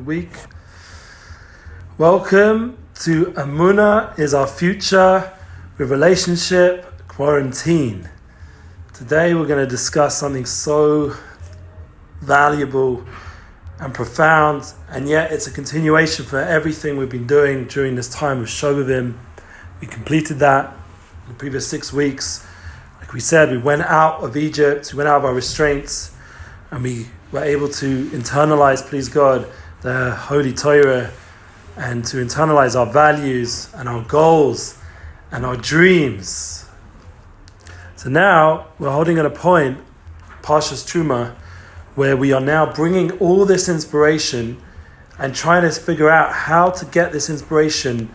week. Welcome to Amunah is Our Future with Relationship Quarantine. Today we're going to discuss something so valuable and profound, and yet it's a continuation for everything we've been doing during this time of Shovavim. We completed that in the previous 6 weeks. Like we said, we went out of Egypt, we went out of our restraints, and we were able to internalize, please God, the Holy Torah, and to internalize our values and our goals and our dreams. So now we're holding at a point, Parshas Truma, where we are now bringing all this inspiration and trying to figure out how to get this inspiration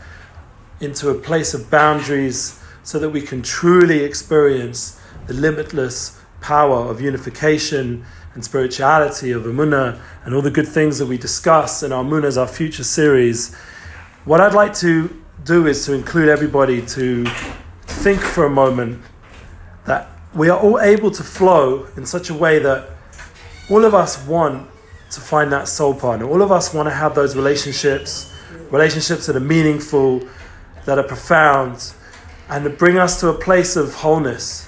into a place of boundaries so that we can truly experience the limitless power of unification and spirituality, of Amunah, and all the good things that we discuss in our Amunah is Our Future series. What I'd like to do is to include everybody to think for a moment that we are all able to flow in such a way that all of us want to find that soul partner. All of us want to have those relationships that are meaningful, that are profound, and to bring us to a place of wholeness.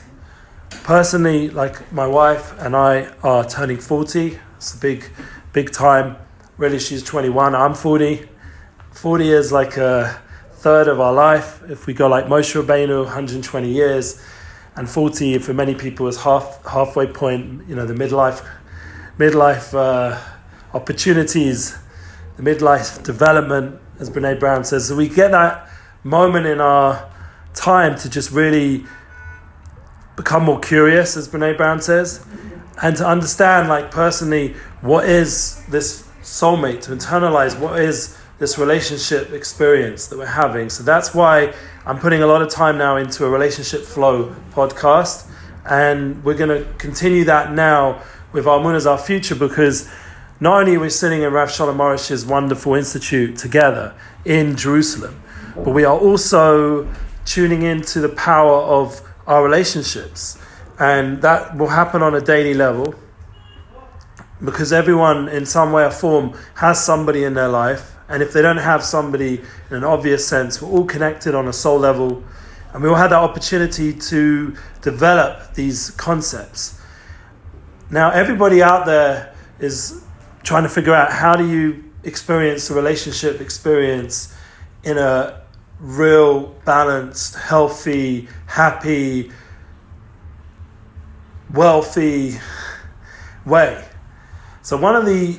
Personally, like my wife and I are turning 40. It's a big time. Really, she's 21. I'm 40. 40 is like a third of our life. If we go like Moshe Rabbeinu, 120 years, and 40 for many people is halfway point. You know, the midlife opportunities, the midlife development, as Brene Brown says. So we get that moment in our time to just really become more curious, as Brene Brown says, and to understand, like personally, what is this soulmate, to internalize what is this relationship experience that we're having. So that's why I'm putting a lot of time now into a Relationship Flow podcast, and we're going to continue that now with our Amunah is Our Future, because not only are we sitting in Rav Shalom Morish's wonderful institute together in Jerusalem, but we are also tuning into the power of our relationships, and that will happen on a daily level because everyone in some way or form has somebody in their life, and if they don't have somebody in an obvious sense, we're all connected on a soul level, and we all have that opportunity to develop these concepts. Now everybody out there is trying to figure out, how do you experience a relationship experience in a real, balanced, healthy, happy, wealthy way. So one of the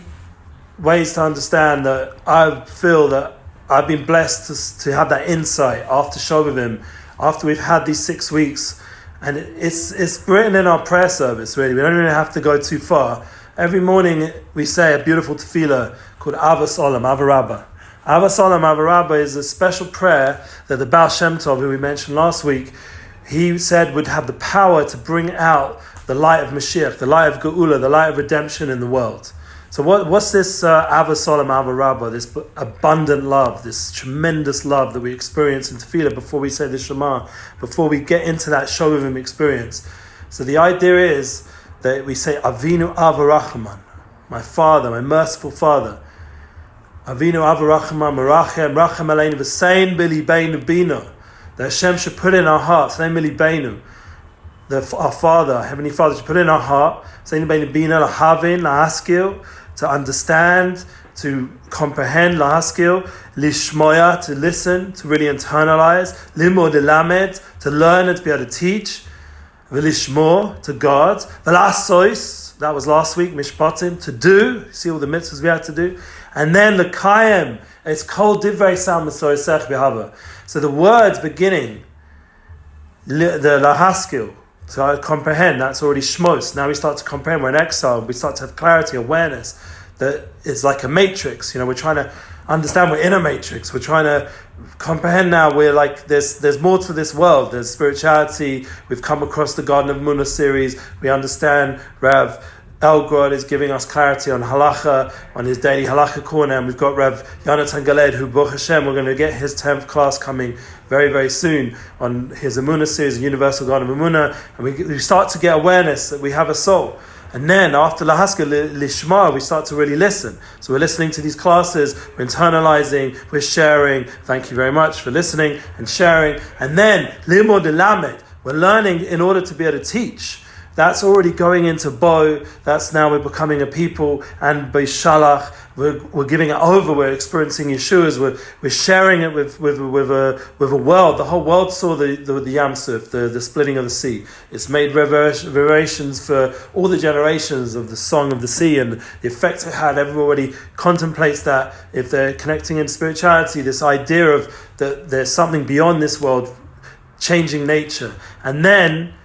ways to understand that I feel that I've been blessed to have that insight after Shovavim, after we've had these 6 weeks, and it's written in our prayer service, really. We don't even have to go too far. Every morning we say a beautiful tefillah called Avas Olam, Avarabba. Avas Olam Avarabba is a special prayer that the Baal Shem Tov, who we mentioned last week, he said would have the power to bring out the light of Mashiach, the light of Geula, the light of redemption in the world. So what's this Avas Olam Avarabba, this abundant love, this tremendous love that we experience in Tefillah before we say the Shema, before we get into that Shovavim experience? So the idea is that we say Avinu Avarachman, my Father, my merciful Father. Avinu Avarachman, Merachem, Rachem Aleinu, V'sein B'libeinu Bino. That Hashem should put in our hearts, V'sein B'libeinu. Our Father, our Heavenly Father, should put in our heart, V'sein B'libeinu Bino, Lahavin, Lahaskil, to understand, to comprehend, Lahaskil, Lishmoya, to listen, to really internalize, Limod Elamed, to learn and to be able to teach, V'lishmor, to God, V'lasois, that was last week, Mishpatim, to do, see all the mitzvahs we had to do, and then the Kayem, it's called Divrei Sam Masoisech B'hava. So the words beginning, the Lahaskil, to comprehend, that's already Shmos. Now we start to comprehend, we're in exile, we start to have clarity, awareness, that it's like a matrix. You know, we're trying to understand, we're in a matrix, we're trying to comprehend now, we're like, there's more to this world, there's spirituality, we've come across the Garden of Munah series, we understand Rav Elgrod is giving us clarity on halacha, on his daily halacha corner, and we've got Rav Yonatan Galed, who, Baruch Hashem, we're going to get his 10th class coming very, very soon on his Amunah series, Universal God of Amunah, and we start to get awareness that we have a soul. And then after Lahaska Lishma, we start to really listen. So we're listening to these classes, we're internalizing, we're sharing. Thank you very much for listening and sharing. And then Limod Lamed, we're learning in order to be able to teach. That's already going into Bo. That's now we're becoming a people, and Beishalach, we're giving it over. We're experiencing Yeshua's. We're sharing it with a world. The whole world saw the Yam Suf, the splitting of the sea. It's made reverberations for all the generations of the song of the sea and the effect it had. Everybody contemplates that if they're connecting in spirituality, this idea of that there's something beyond this world, changing nature, and then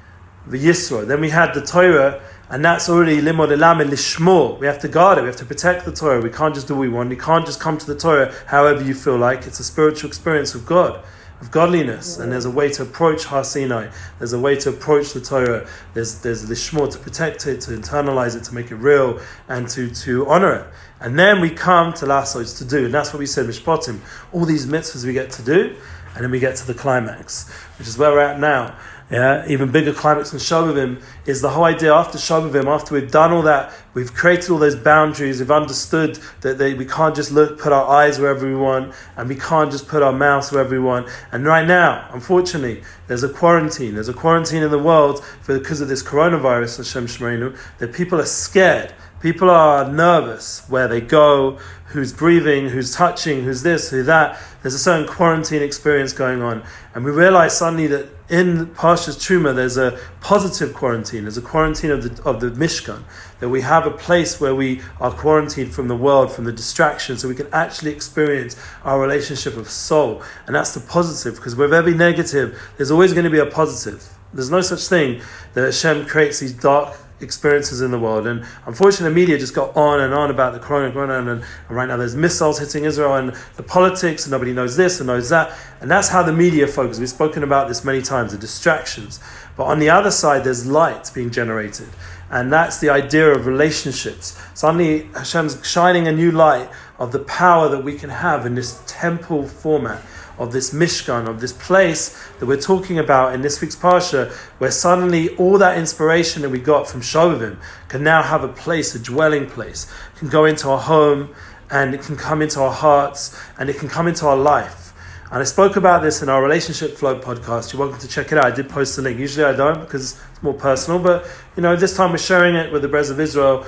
the Yisro. Then we had the Torah, and that's already limod elam and lishmor. We have to guard it. We have to protect the Torah. We can't just do what we want. You can't just come to the Torah however you feel like. It's a spiritual experience of God, of godliness, and there's a way to approach Har Sinai. There's a way to approach the Torah. There's lishmor, to protect it, to internalize it, to make it real, and to honor it. And then we come to Lassos, to do, and that's what we said, Mishpatim. All these mitzvahs we get to do, and then we get to the climax, which is where we're at now. Yeah, even bigger climax than Shovavim is the whole idea after Shovavim, after we've done all that, we've created all those boundaries, we've understood that we can't just put our eyes wherever we want, and we can't just put our mouths wherever we want. And right now, unfortunately, there's a quarantine in the world because of this coronavirus, Hashem Shmerenu, that people are scared. People are nervous where they go, who's breathing, who's touching, who's this, who that. There's a certain quarantine experience going on. And we realize suddenly that in Parshas Truma there's a positive quarantine. There's a quarantine of the Mishkan. That we have a place where we are quarantined from the world, from the distractions, so we can actually experience our relationship of soul. And that's the positive, because with every negative, there's always going to be a positive. There's no such thing that Hashem creates these dark experiences in the world, and unfortunately the media just got on and on about the corona, and right now there's missiles hitting Israel and the politics, and nobody knows this and knows that, and that's how the media focuses. We've spoken about this many times, the distractions. But on the other side, there's light being generated, and that's the idea of relationships. Suddenly Hashem's shining a new light of the power that we can have in this temple format, of this Mishkan, of this place that we're talking about in this week's Parsha, where suddenly all that inspiration that we got from Shovavim can now have a place, a dwelling place, can go into our home, and it can come into our hearts, and it can come into our life. And I spoke about this in our Relationship Flow podcast. You're welcome to check it out. I did post the link. Usually I don't, because it's more personal, but this time we're sharing it with the Brez of Israel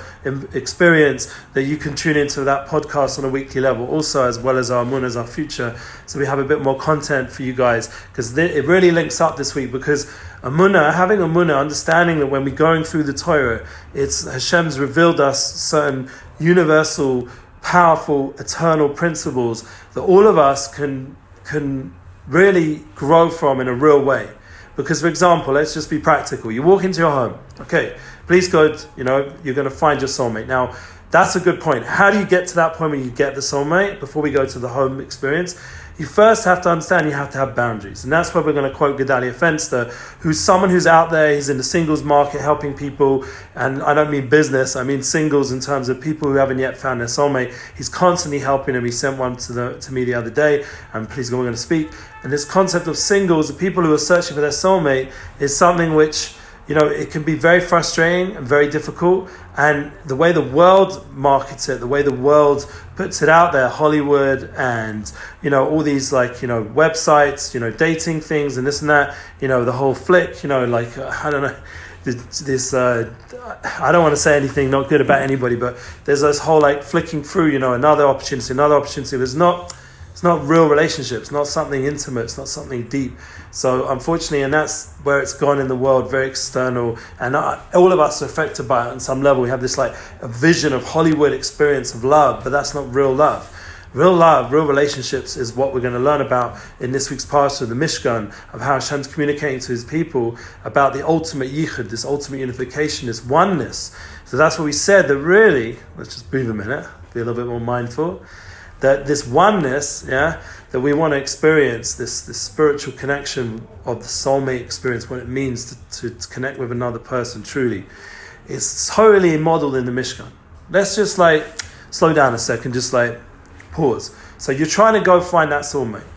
experience, that you can tune into that podcast on a weekly level also, as well as our Amunah, our future. So we have a bit more content for you guys, because it really links up this week, because having Amunah, understanding that when we're going through the Torah, it's Hashem's revealed us certain universal, powerful, eternal principles that all of us can really grow from in a real way. Because, for example, let's just be practical. You walk into your home. Okay, please God, you're going to find your soulmate. Now, that's a good point. How do you get to that point where you get the soulmate before we go to the home experience? You first have to understand you have to have boundaries. And that's where we're going to quote Gedalia Fenster, who's someone who's out there, he's in the singles market helping people. And I don't mean business, I mean singles in terms of people who haven't yet found their soulmate. He's constantly helping them. He sent one to me the other day, and please God, we're going to speak. And this concept of singles, the people who are searching for their soulmate, is something which, it can be very frustrating and very difficult. And the way the world markets it, the way the world puts it out there, Hollywood and, all these websites, dating things and this and that, the whole flick, I don't know, I don't want to say anything not good about anybody, but there's this whole flicking through, another opportunity. It's not real relationships, not something intimate, it's not something deep. So unfortunately, and that's where it's gone in the world, very external, and all of us are affected by it on some level. We have this a vision of Hollywood experience of love, but that's not real love. Real love, real relationships is what we're going to learn about in this week's Parsha, the Mishkan, of how Hashem's communicating to his people about the ultimate yichud, this ultimate unification, this oneness. So that's what we said, that really, let's just breathe a minute, be a little bit more mindful, that this oneness, that we want to experience, this spiritual connection of the soulmate experience, what it means to connect with another person truly, is totally modeled in the Mishkan. Let's just slow down a second, just pause. So you're trying to go find that soulmate.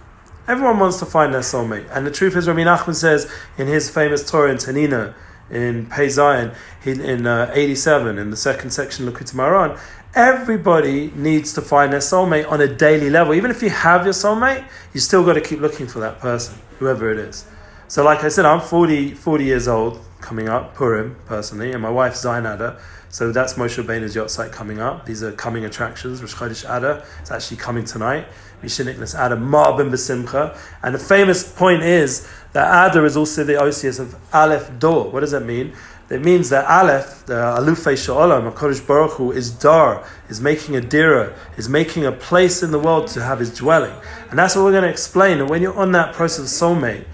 Everyone wants to find their soulmate. And the truth is, Rabbi Nachman says in his famous Torah in Tanina, in Pei Zion, in 87, in the second section of Likutei Moharan, everybody needs to find their soulmate on a daily level. Even if you have your soulmate, you still got to keep looking for that person, whoever it is. So like I said, I'm 40 years old coming up, Purim, personally, and my wife's Zayin Adar. So that's Moshe Rabbeinu's yacht site coming up. These are coming attractions. Rosh Chodesh Adar, it's actually coming tonight. Mishiniknas Adar, Marbin B'Simcha. And the famous point is that Adar is also the Osius of Aleph Dor. What does that mean? It means that Aleph, the Alufei Sha'olam, HaKadosh Baruch Hu, is Dar, is making a dira, is making a place in the world to have his dwelling. And that's what we're going to explain. And when you're on that process of soulmate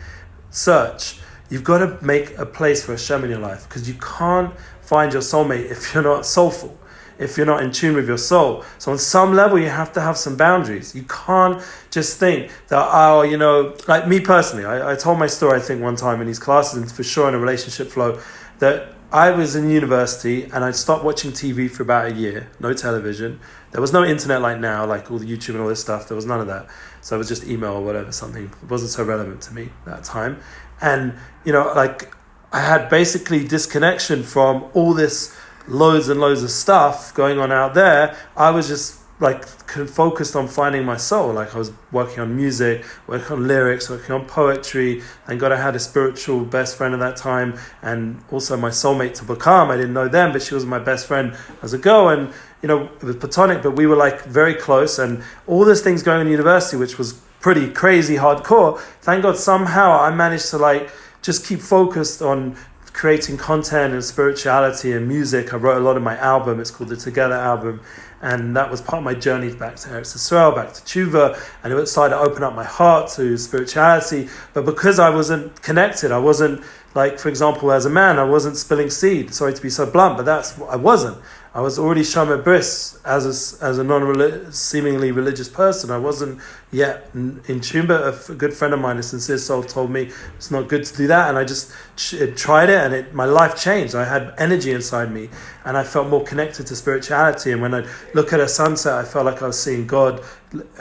search, you've got to make a place for Hashem in your life, because you can't find your soulmate if you're not soulful, if you're not in tune with your soul. So on some level, you have to have some boundaries. You can't just think that, like me personally, I told my story, I think, one time in these classes, and for sure in a relationship flow, that I was in university and I stopped watching TV for about a year, no television. There was no internet like now, like all the YouTube and all this stuff. There was none of that. So it was just email or whatever, something. It wasn't so relevant to me at that time. And, I had basically disconnection from all this loads and loads of stuff going on out there. I was just focused on finding my soul. Like I was working on music, working on lyrics, working on poetry. Thank God I had a spiritual best friend at that time, and also my soulmate to become. I didn't know them, but she was my best friend as a girl, and it was platonic, but we were very close. And all these things going on in university, which was pretty crazy, hardcore. Thank God somehow I managed to just keep focused on creating content and spirituality and music. I wrote a lot of my album. It's called the Together album. And that was part of my journey back to Eretz Yisrael, back to Tshuva, and it started to open up my heart to spirituality. But because I wasn't connected, I wasn't, for example, as a man, I wasn't spilling seed. Sorry to be so blunt, but I wasn't. I was already Shomer Bris as a seemingly religious person. I wasn't yet in tune, but a good friend of mine, a sincere soul, told me it's not good to do that, and I just tried it, and my life changed. I had energy inside me, and I felt more connected to spirituality. And when I look at a sunset, I felt like I was seeing God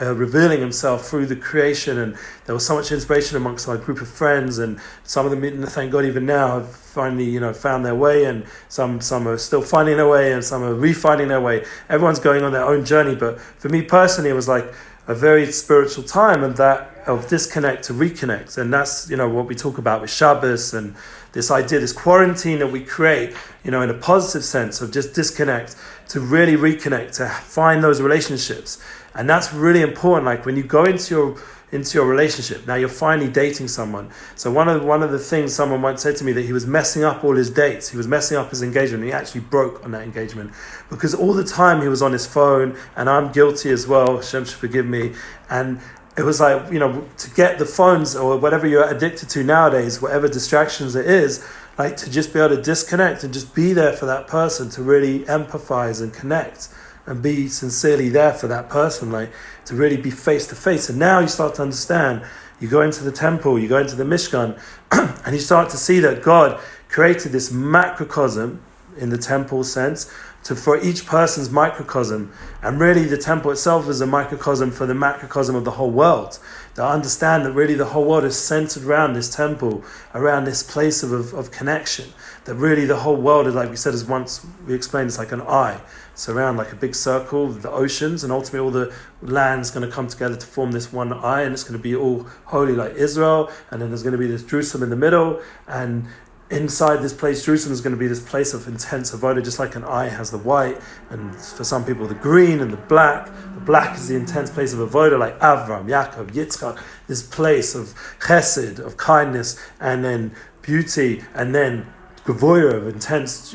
revealing himself through the creation, and there was so much inspiration amongst our group of friends, and some of them, thank God, even now have finally found their way, and some are still finding their way, and some are refinding their way. Everyone's going on their own journey, but for me personally, it was like a very spiritual time, and that of disconnect to reconnect. And that's what we talk about with Shabbos, and this idea, this quarantine that we create, in a positive sense of just disconnect to really reconnect, to find those relationships. And that's really important. Like when you go into your relationship, now you're finally dating someone. So one of the things someone once said to me, that he was messing up all his dates, he was messing up his engagement. He actually broke on that engagement because all the time he was on his phone, and I'm guilty as well, Hashem should forgive me. And it was to get the phones or whatever you're addicted to nowadays, whatever distractions it is, to just be able to disconnect and just be there for that person, to really empathize and connect and be sincerely there for that person, to really be face to face. And now you start to understand. You go into the temple, you go into the Mishkan, and you start to see that God created this macrocosm in the temple sense for each person's microcosm. And really the temple itself is a microcosm for the macrocosm of the whole world. To understand that really the whole world is centered around this temple, around this place of connection. That really the whole world is, like we said, as once we explained, it's like an eye. It's around like a big circle with the oceans, and ultimately all the land's going to come together to form this one eye, and it's going to be all holy like Israel, and then there's going to be this Jerusalem in the middle, and inside this place, Jerusalem, is going to be this place of intense avoda, just like an eye has the white, and for some people the green and the black. The black is the intense place of avoda, like Avram, Yaakov, Yitzchak, this place of chesed, of kindness, and then beauty, and then gavoya, of intense,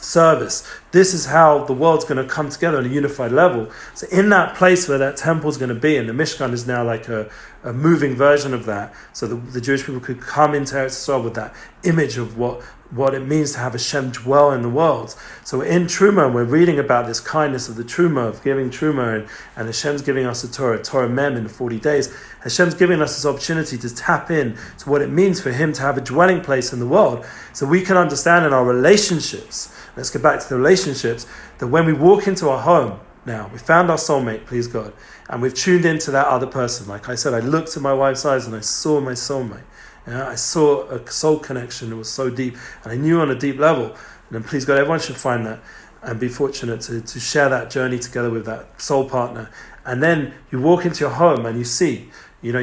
service. This is how the world's going to come together on a unified level. So in that place where that temple is going to be, and the Mishkan is now like a moving version of that, so the Jewish people could come into Eretz Yisrael with that image of what it means to have Hashem dwell in the world. So in Truma, we're reading about this kindness of the Truma, of giving Truma, and Hashem's giving us the Torah Mem in the 40 days. Hashem's giving us this opportunity to tap in to what it means for Him to have a dwelling place in the world, so we can understand in our relationships. Let's get back to the relationships, that when we walk into our home, now we found our soulmate, please God, and we've tuned into that other person. Like I said, I looked at my wife's eyes and I saw my soulmate. I saw a soul connection. It was so deep, and I knew on a deep level. And then, please God, everyone should find that and be fortunate to share that journey together with that soul partner. And then you walk into your home and you see on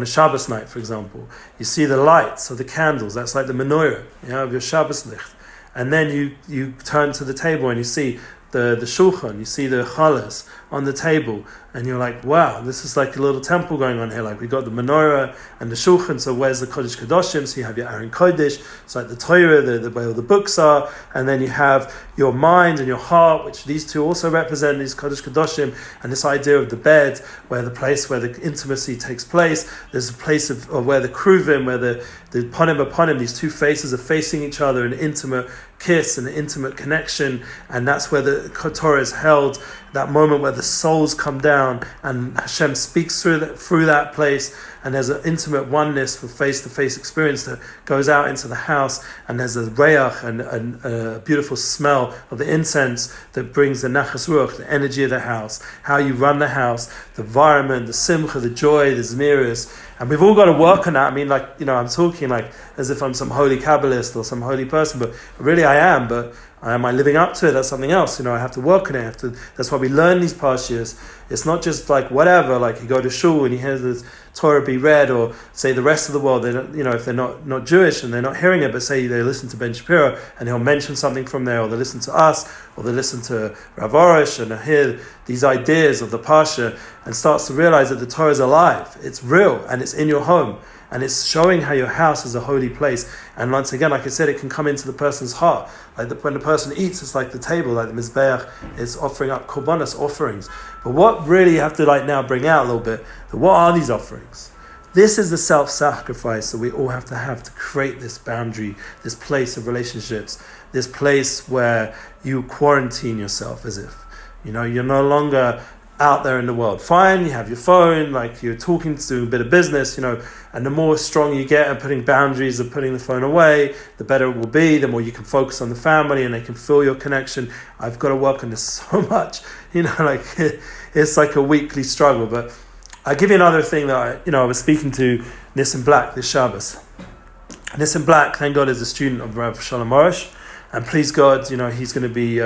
a Shabbos night, for example, you see the lights of the candles. That's like the menorah, of your Shabbos licht. And then you turn to the table and you see the shulchan, you see the chalas on the table, and you're like, wow, this is like a little temple going on here. Like, we got the menorah and the shulchan, so where's the Kodesh Kedoshim? So you have your Aron Kodesh, it's like the Torah, where all the books are, and then you have your mind and your heart, which these two also represent, these Kodesh Kedoshim, and this idea of the bed, where the place where the intimacy takes place. There's a place of where the kruvim, where the panim upon him, these two faces are facing each other, an intimate kiss, an intimate connection, and that's where the Torah is held, that moment where the souls come down and Hashem speaks through that place, and there's an intimate oneness for face-to-face experience that goes out into the house, and there's a reyach and a beautiful smell of the incense that brings the nachas ruach, the energy of the house, how you run the house, the environment, the simcha, the joy, the zmiris. And we've all got to work on that. I mean, I'm talking like as if I'm some holy Kabbalist or some holy person, but really I am. But am I living up to it? That's something else. I have to work on it. That's why we learn these parshas. It's not just like whatever, like you go to shul and you hear the Torah be read, or say the rest of the world, they don't, if they're not Jewish and they're not hearing it, but say they listen to Ben Shapiro and he'll mention something from there, or they listen to us, or they listen to Rav Arush and hear these ideas of the Parsha and starts to realize that the Torah is alive, it's real, and it's in your home. And it's showing how your house is a holy place. And once again, like I said, it can come into the person's heart. Like when the person eats, it's like the table, like the Mizbeach is offering up korbanos, offerings. But what really you have to now bring out a little bit, what are these offerings? This is the self-sacrifice that we all have to create this boundary, this place of relationships, this place where you quarantine yourself as if, you're no longer out there in the world. Fine, you have your phone, like you're talking to a bit of business, and the more strong you get at putting boundaries of putting the phone away, the better it will be, the more you can focus on the family and they can feel your connection. I've got to work on this so much, it's like a weekly struggle. But I'll give you another thing that I was speaking to Nissim Black this Shabbos. Nissim Black, thank God, is a student of Rav Shalom Arush. And please God, he's going to be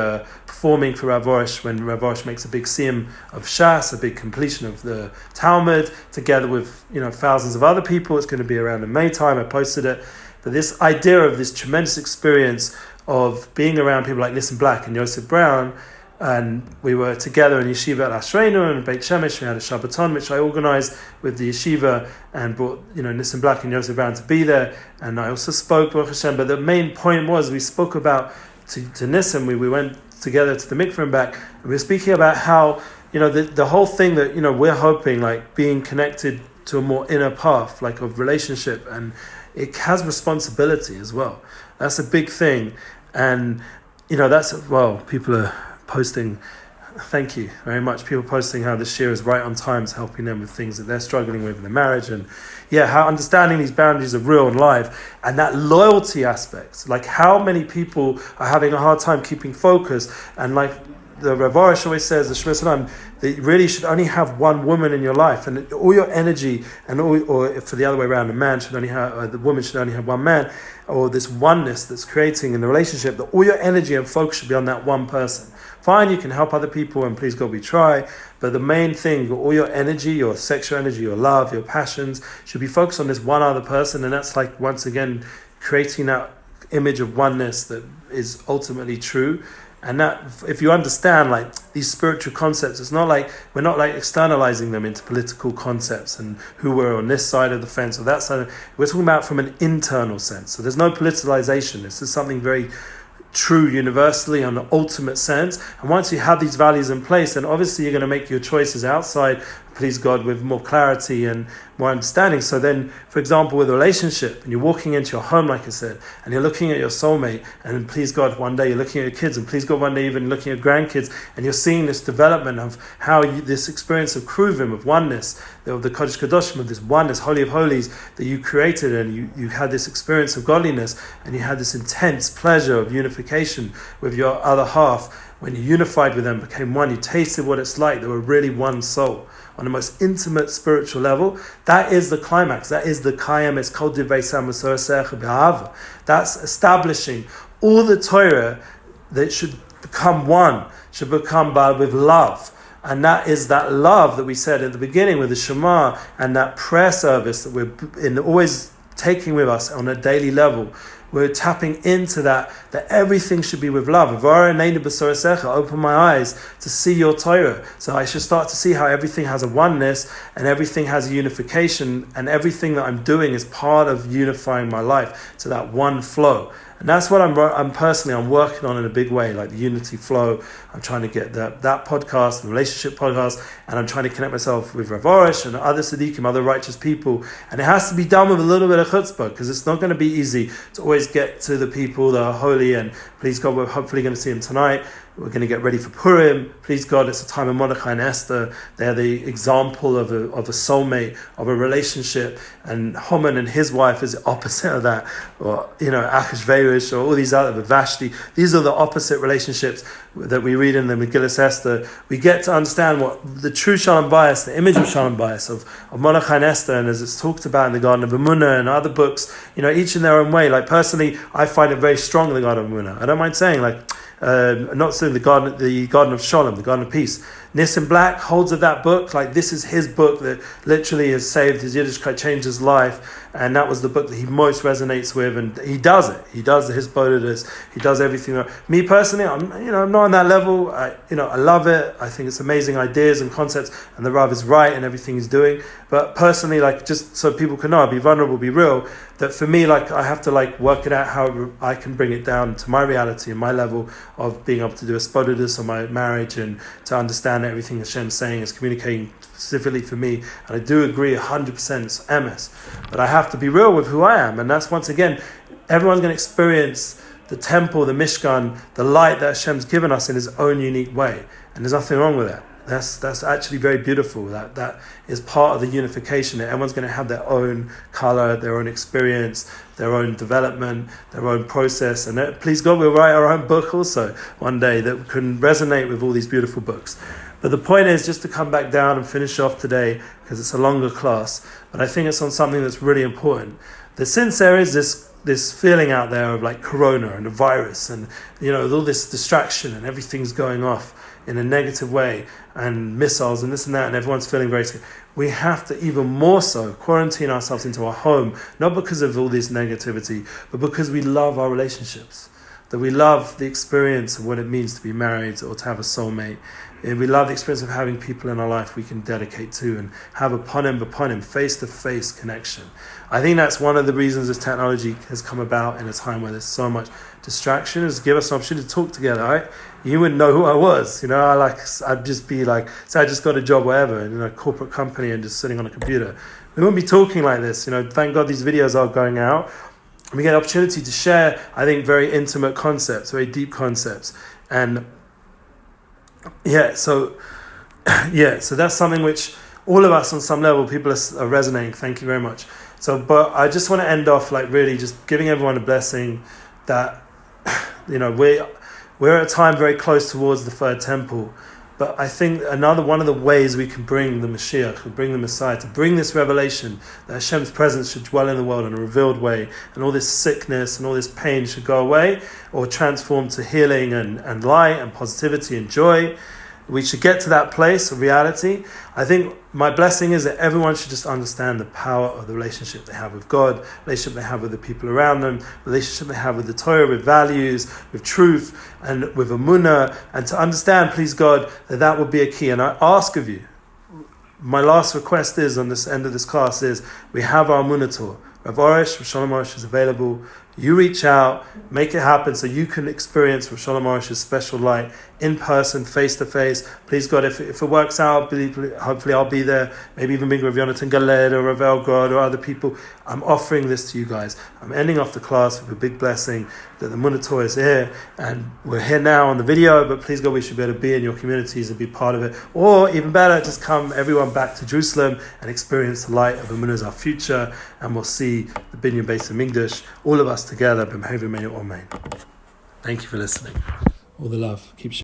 performing for Rav Arush when Rav Arush makes a big siyum of Shas, a big completion of the Talmud, together with thousands of other people. It's going to be around in May time. I posted it. But this idea of this tremendous experience of being around people like Nissim Black and Yosef Brown, and we were together in yeshiva at Ashreinu and Beit Shemesh. We had a Shabbaton which I organised with the yeshiva and brought Nissim Black and Yosef Brown to be there. And I also spoke, Baruch Hashem. But the main point was we spoke about to Nissim. We went together to the mikveh and back, and we were speaking about how the whole thing that we're hoping, like being connected to a more inner path, like of relationship, and it has responsibility as well. That's a big thing, and people are posting, thank you very much, people posting how this year is right on time, is helping them with things that they're struggling with in their marriage, and how understanding these boundaries are real and live, and that loyalty aspect, like how many people are having a hard time keeping focus, and like the Rav Arush always says, the Shema Salam, that you really should only have one woman in your life, and all your energy, or if for the other way around, the woman should only have one man, or this oneness that's creating in the relationship, that all your energy and focus should be on that one person. Fine, you can help other people, and please God, we try, but the main thing, all your energy, your sexual energy, your love, your passions, should be focused on this one other person, and that's like, once again, creating that image of oneness that is ultimately true. And that, if you understand like these spiritual concepts, it's not like we're not like externalizing them into political concepts and who we're on this side of the fence or that side. We're talking about from an internal sense. So there's no politicalization. This is something very true universally on the ultimate sense. And once you have these values in place, then obviously you're going to make your choices outside, please God, with more clarity and more understanding. So then, for example, with a relationship, and you're walking into your home, like I said, and you're looking at your soulmate, and please God, one day you're looking at your kids, and please God, one day even looking at grandkids, and you're seeing this development of how this experience of kruvim, of oneness, of the Kodesh Kadoshim, of this oneness, Holy of Holies, that you created, and you had this experience of godliness, and you had this intense pleasure of unification unification with your other half, when you unified with them, became one, you tasted what it's like, they were really one soul. On the most intimate spiritual level, that is the climax, that is the Kayam, it's called Divrei Masorah B'Ahava. That's establishing all the Torah that should become one, should become with love. And that is that love that we said at the beginning with the Shema and that prayer service that we're always taking with us on a daily level. We're tapping into that everything should be with love. Open my eyes to see your Torah. So I should start to see how everything has a oneness and everything has a unification, and everything that I'm doing is part of unifying my life to that one flow. And that's what I'm working on in a big way, like the unity flow. I'm trying to get that podcast, the relationship podcast, and I'm trying to connect myself with Rav Arush and other Tzaddikim, other righteous people. And it has to be done with a little bit of chutzpah, because it's not going to be easy to always get to the people that are holy. And please God, we're hopefully going to see them tonight. We're going to get ready for Purim. Please God, it's a time of Mordechai and Esther. They're the example of a soulmate, of a relationship. And Haman and his wife is the opposite of that. Or, Achashverosh, or all these other, Vashti. These are the opposite relationships that we read in the Megillah Esther. We get to understand what the true Shalom Bayis, the image of Shalom Bayis, of Mordechai and Esther, and as it's talked about in the Garden of Emunah and other books, each in their own way. Like personally, I find it very strong in the Garden of Emunah. I don't mind saying, not saying the Garden of Shalom, the Garden of Peace. Nissim Black holds of that book, like this is his book that literally has saved his Yiddishkeit, changed his life, and that was the book that he most resonates with, and he does it. He does his Bodhidas, he does everything. Me personally, I'm not on that level. I love it. I think it's amazing ideas and concepts, and the Rav is right in everything he's doing. But personally, just so people can know, be vulnerable, be real, that for me, I have to work it out how I can bring it down to my reality and my level of being able to do a spodidus on my marriage and to understand everything Hashem's saying is communicating specifically for me. And I do agree 100% it's MS. But I have to be real with who I am. And that's, once again, everyone's going to experience the temple, the Mishkan, the light that Hashem's given us in his own unique way. And there's nothing wrong with that. That's actually very beautiful. That is part of the unification. That everyone's going to have their own color, their own experience, their own development, their own process. And please God, we'll write our own book also one day that can resonate with all these beautiful books. But the point is just to come back down and finish off today, because it's a longer class. But I think it's on something that's really important. That since there is this feeling out there of corona and the virus and all this distraction and everything's going off in a negative way, and missiles and this and that, and everyone's feeling very sick, we have to even more so quarantine ourselves into our home, not because of all this negativity, but because we love our relationships, that we love the experience of what it means to be married or to have a soulmate. And we love the experience of having people in our life we can dedicate to and have upon him, face-to-face connection. I think that's one of the reasons this technology has come about in a time where there's so much distraction, is give us an opportunity to talk together, right? You wouldn't know who I was, I'd just be say I just got a job wherever in a corporate company and just sitting on a computer. We wouldn't be talking like this, thank God these videos are going out. And we get an opportunity to share, I think, very intimate concepts, very deep concepts. And so that's something which all of us on some level, people are resonating. Thank you very much. So, but I just want to end off really just giving everyone a blessing that, we're at a time very close towards the third temple. But I think one of the ways we can bring the Mashiach, bring the Messiah, to bring this revelation that Hashem's presence should dwell in the world in a revealed way, and all this sickness and all this pain should go away or transform to healing and light and positivity and joy. We should get to that place of reality. I think my blessing is that everyone should just understand the power of the relationship they have with God, relationship they have with the people around them, relationship they have with the Torah, with values, with truth, and with Emunah, and to understand, please God, that will be a key. And I ask of you, my last request is, on this end of this class, is we have our Emunah tour. Rav Arush, Shalom Arush is available. You reach out, make it happen so you can experience Rav Shalom Arush's special light in person, face to face. Please God, if it works out, hopefully I'll be there. Maybe even bring Rav Yonatan Galed or Rav Elgrod or other people. I'm offering this to you guys. I'm ending off the class with a big blessing that the Emunah Tour is here, and we're here now on the video, but please God, we should be able to be in your communities and be part of it. Or even better, just come everyone back to Jerusalem and experience the light of Emunah as our future, and we'll see the Binyan Beis Hamikdash, all of us together. B'mehei v'meyu, Amen. Thank you for listening. All the love. Keep